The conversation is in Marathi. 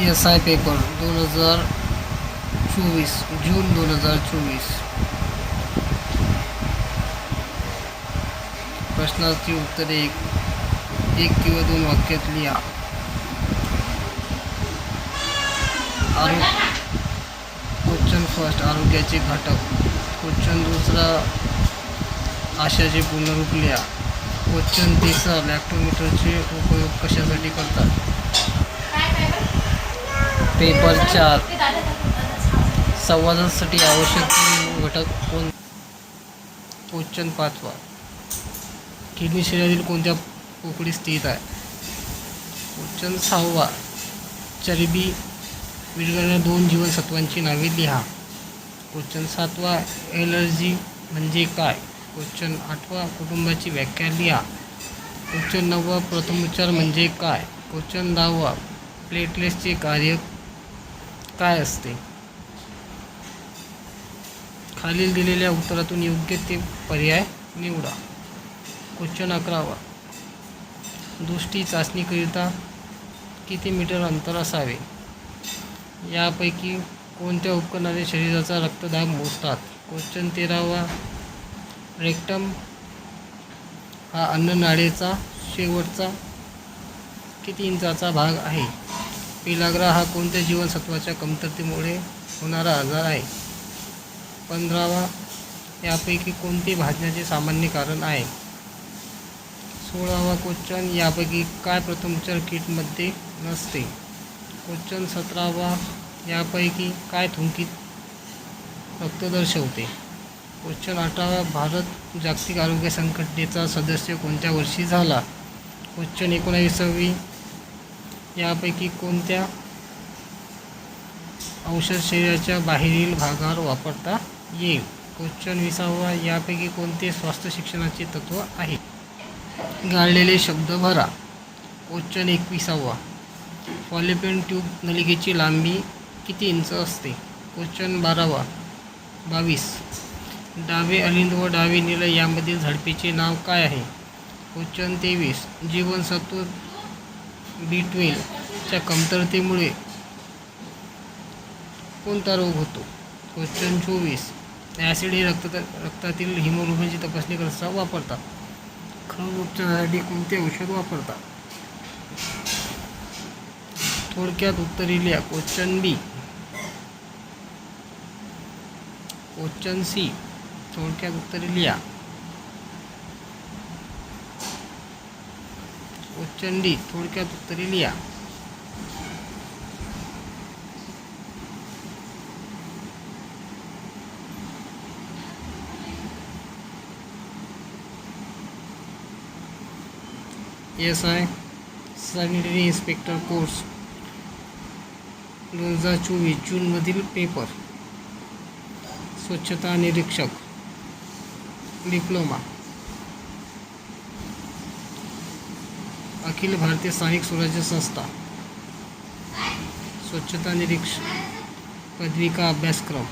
SI पेपर 2024 जून 2024. प्रश्नाची उत्तरे एक किंवा दोन वाक्यात लिहा. क्वेश्चन फर्स्ट, आरोग्याचे घटक. क्वेश्चन दुसरा, आशयाचे पूर्णरूप लिहा. क्वेश्चन तिसरा, लॅक्टोमीटरचे उपयोग कशासाठी करतात. पेपर 4, संवादासाठी आवश्यक घटक कोण. क्वेश्चन पाचवा, किडनी शरीरातील कोणत्या पोकळीत स्थित आहे. क्वेश्चन 6वा, चरबी विरघळणाऱ्या 2 जीवनसत्वांची नावे लिहा. क्वेश्चन 7वा, ॲलर्जी म्हणजे काय. क्वेश्चन 8वा, कुटुंबाची व्याख्या लिहा. क्वेश्चन 9वा, प्रथमोपचार म्हणजे काय. क्वेश्चन 10वा, प्लेटलेट्सचे कार्य काय असते. खालील दिलेल्या उत्तरातून योग्य ते पर्याय निवडा. क्वेश्चन 11वा, दृष्टी चाचणीकरिता किती मीटर अंतर असावे. यापैकी कोणत्या उपकरणाने शरीराचा रक्तदाब मोजतात. क्वेश्चन 13वा, रेक्टम हा अन्ननाळीचा शेवटचा किती इंचाचा भाग आहे. पेलाग्रा हा कोणत्या जीवनसत्वाच्या कमतरतेमुळे होणारा आजार आहे. 15वा, यापैकी कोणते भाजण्याचे सामान्य कारण आहे. 16वा क्वेश्चन, यापैकी काय प्रथमोपचार किटमध्ये नसते. क्वेश्चन 17वा, यापैकी काय थुंकीत रक्त दर्शवते. क्वेश्चन 18वा, भारत जागतिक आरोग्य संघटनेचा सदस्य कोणत्या वर्षी झाला. क्वेश्चन 19वी, यापैकी कोणत्या औषध शरीराच्या बाहेरील भागावर वापरता येईल. क्वेश्चन 20वा, यापैकी कोणते स्वास्थ्य शिक्षणाचे तत्त्व आहे. गाळलेले शब्द भरा. क्वेश्चन 21वा, फॉलोपियन ट्यूब नलिकेची लांबी किती इंच असते. क्वेश्चन 22, डावे अलिंद व डावे निलय यामधील झडपेचे नाव काय आहे. क्वेश्चन 23, जीवनसत्व B12 च्या कमतरतेमुळे कोणता रोग होतो. क्वेश्चन 24, ॲसिड हे रक्तातील हिमोग्लोबिनची तपासणी कसा वापरतात. खरं उपचारासाठी कोणते औषध वापरतात. थोडक्यात उत्तरे लिहा. Question B. क्वेश्चन C, थोडक्यात उत्तरे लिहा. क्वेश्चन D, थोडक्यात उत्तरे लिहा. SI सॅनिटरी इन्स्पेक्टर कोर्स 2024 जूनमधील पेपर. स्वच्छता निरीक्षक डिप्लोमा. अखिल भारतीय स्थानिक स्वराज्य संस्था स्वच्छता निरीक्षक पदविका अभ्यासक्रम.